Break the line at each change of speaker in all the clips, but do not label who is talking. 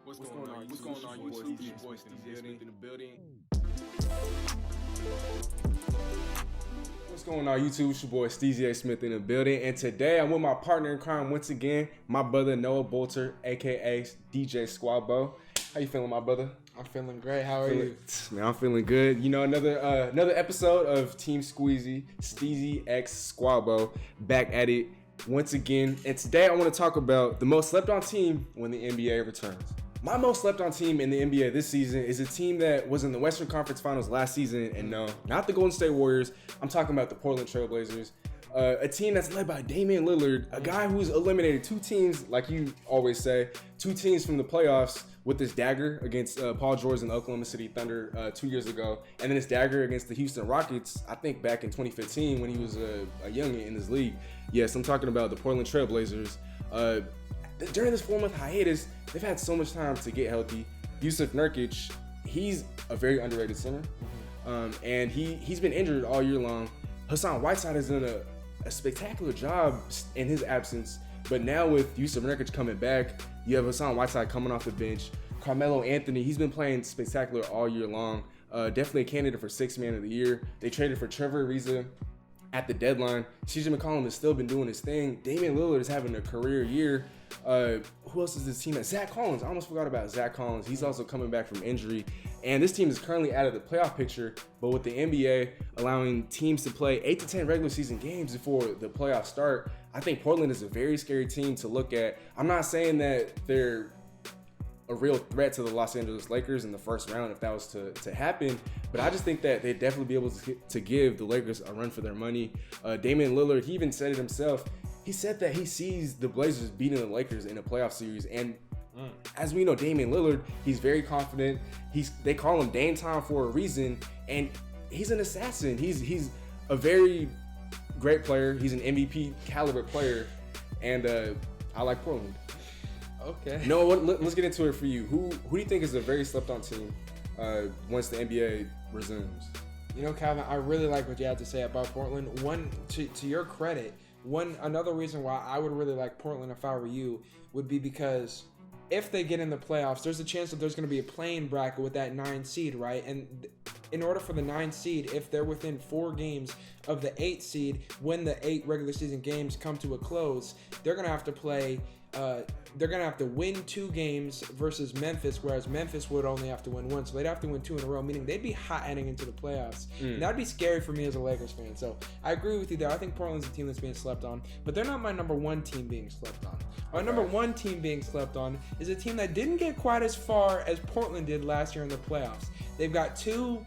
What's going on? What's going on? You boy STEEZYXSQUABO in the building. What's going on, YouTube? It's your boy STEEZYXSQUABO in the building, and today I'm with my partner in crime once again, my brother Noah Boelt, aka DJSQUABO. How you feeling, my brother?
I'm feeling great. How are you?
Man, I'm feeling good. You know, another episode of TeamSqueezy, STEEZYXSQUABO, back at it once again. And today I want to talk about the most slept on team when the NBA returns. My most slept on team in the NBA this season is a team that was in the Western Conference Finals last season, and no, not the Golden State Warriors. I'm talking about the Portland Trail Blazers. A team that's led by Damian Lillard, a guy who's eliminated two teams, like you always say, two teams from the playoffs with this dagger against Paul George and the Oklahoma City Thunder 2 years ago, and then his dagger against the Houston Rockets, I think back in 2015 when he was a youngin in this league. Yes, I'm talking about the Portland Trail Blazers. During this 4-month hiatus, they've had so much time to get healthy. Jusuf Nurkic, he's a very underrated center, and he's been injured all year long. Hassan Whiteside has done a spectacular job in his absence, but now with Jusuf Nurkic coming back, you have Hassan Whiteside coming off the bench. Carmelo Anthony, he's been playing spectacular all year long. Definitely a candidate for 6th man of the year. They traded for Trevor Ariza at the deadline. CJ McCollum has still been doing his thing. Damian Lillard is having a career year. Who else is this team at? Zach Collins. I almost forgot about Zach Collins. He's also coming back from injury. And this team is currently out of the playoff picture, but with the NBA allowing teams to play 8 to 10 regular season games before the playoffs start, I think Portland is a very scary team to look at. I'm not saying that they're a real threat to the Los Angeles Lakers in the first round if that was to happen, but I just think that they'd definitely be able to give the Lakers a run for their money. Damian Lillard, he even said it himself. He said that he sees the Blazers beating the Lakers in a playoff series, and as we know, Damian Lillard, he's very confident. They call him Dame Time for a reason, and he's an assassin. He's a very great player. He's an MVP caliber player, and I like Portland.
Okay.
No, let's get into it for you. Who do you think is a very slept on team once the NBA resumes?
You know, Calvin, I really like what you had to say about Portland. One, to your credit, another reason why I would really like Portland if I were you would be because if they get in the playoffs, there's a chance that there's going to be a playing bracket with that 9 seed, right? And in order for the 9 seed, if they're within 4 games of the 8 seed, when the 8 regular season games come to a close, they're going to have to play. They're going to have to win 2 games versus Memphis, whereas Memphis would only have to win 1. So they'd have to win 2 in a row, meaning they'd be hot heading into the playoffs. And that'd be scary for me as a Lakers fan. So I agree with you there. I think Portland's a team that's being slept on, but they're not my number 1 team being slept on. Our number 1 team being slept on is a team that didn't get quite as far as Portland did last year in the playoffs. They've got 2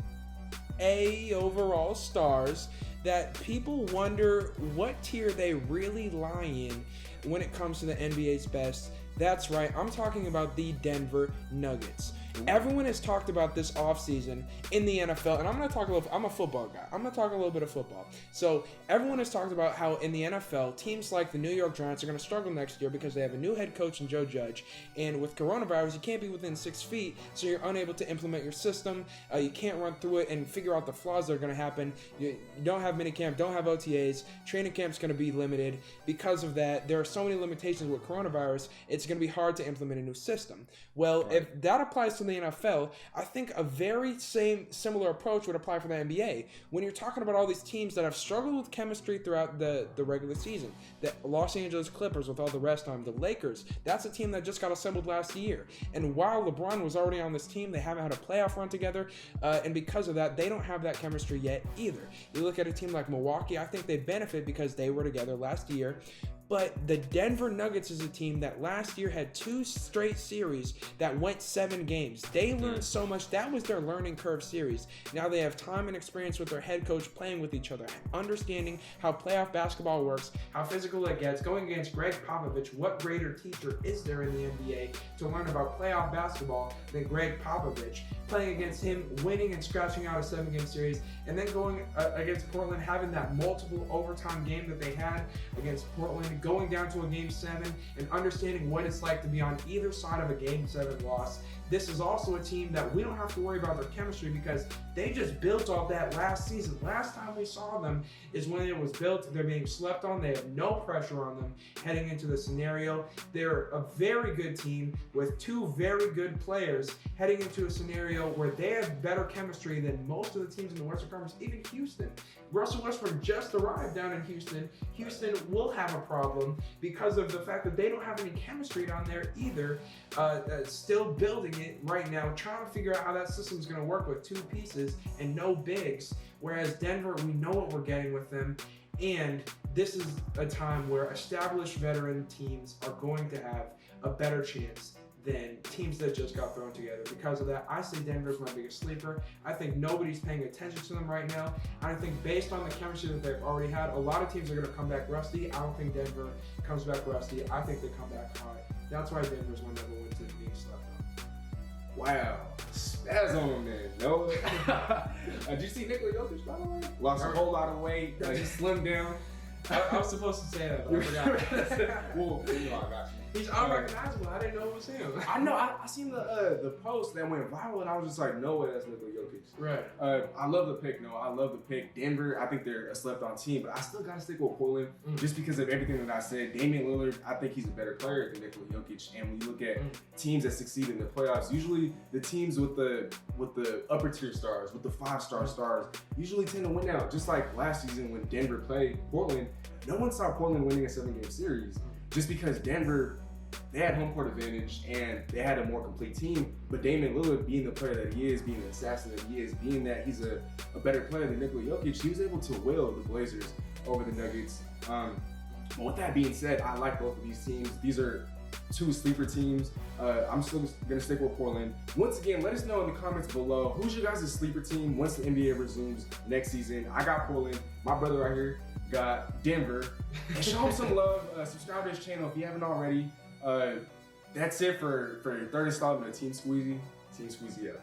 A overall stars that people wonder what tier they really lie in when it comes to the NBA's best. That's right, I'm talking about the Denver Nuggets. Everyone has talked about this offseason in the NFL, and I'm a football guy. I'm going to talk a little bit of football. So everyone has talked about how in the NFL, teams like the New York Giants are going to struggle next year because they have a new head coach in Joe Judge. And with coronavirus, you can't be within 6 feet, so you're unable to implement your system. You can't run through it and figure out the flaws that are going to happen. You don't have minicamp, don't have OTAs. Training camp's going to be limited. Because of that, there are so many limitations with coronavirus, it's going to be hard to implement a new system. Well, if that applies to the NFL, I think a very similar approach would apply for the NBA. When you're talking about all these teams that have struggled with chemistry throughout the regular season, the Los Angeles Clippers with all the rest on them, the Lakers, that's a team that just got assembled last year. And while LeBron was already on this team, they haven't had a playoff run together, and because of that, they don't have that chemistry yet either. You look at a team like Milwaukee, I think they benefit because they were together last year. But the Denver Nuggets is a team that last year had 2 straight series that went 7 games. They learned so much. That was their learning curve series. Now they have time and experience with their head coach playing with each other, understanding how playoff basketball works, how physical it gets, going against Greg Popovich. What greater teacher is there in the NBA to learn about playoff basketball than Greg Popovich? Playing against him, winning and scratching out a 7-game series, and then going against Portland, having that multiple overtime game that they had against Portland, going down to a Game 7 and understanding what it's like to be on either side of a Game 7 loss. This is also a team that we don't have to worry about their chemistry because they just built off that last season. Last time we saw them is when it was built. They're being slept on. They have no pressure on them heading into the scenario. They're a very good team with two very good players heading into a scenario where they have better chemistry than most of the teams in the Western Conference, even Houston. Russell Westbrook just arrived down in Houston. Houston will have a problem because of the fact that they don't have any chemistry down there either. Still building it right now, trying to figure out how that system is going to work with two pieces and no bigs. Whereas Denver, we know what we're getting with them. And this is a time where established veteran teams are going to have a better chance than teams that just got thrown together. Because of that, I say Denver's my biggest sleeper. I think nobody's paying attention to them right now. I think based on the chemistry that they've already had, a lot of teams are going to come back rusty. I don't think Denver comes back rusty. I think they come back high. That's why Denver's my number one team being slept on.
Wow. Spaz on him, man. No. Did you see Nikola Jokic, by the way? Lost a whole lot of weight. Just slimmed down.
I was supposed to say that, but I forgot.
Well, you know, I got you.
He's unrecognizable. I didn't know it was him.
I know. I seen the post that went viral, and I was just like, no way, that's Nikola Jokic.
Right.
I love the pick. No, I love the pick. Denver, I think they're a slept-on team, but I still gotta stick with Portland just because of everything that I said. Damian Lillard, I think he's a better player than Nikola Jokic. And when you look at teams that succeed in the playoffs, usually the teams with the upper tier stars, with the 5-star stars, usually tend to win out. Just like last season when Denver played Portland, no one saw Portland winning a 7-game series just because Denver, they had home court advantage and they had a more complete team. But Damian Lillard, being the player that he is, being the assassin that he is, being that he's a better player than Nikola Jokic, he was able to will the Blazers over the Nuggets. But with that being said, I like both of these teams. These are two sleeper teams. I'm still gonna stick with Portland. Once again, let us know in the comments below, who's your guys' sleeper team once the NBA resumes next season. I got Portland. My brother right here got Denver. And show him some love. Subscribe to his channel if you haven't already. That's it for your third installment of Team Squeezy. Team Squeezy out.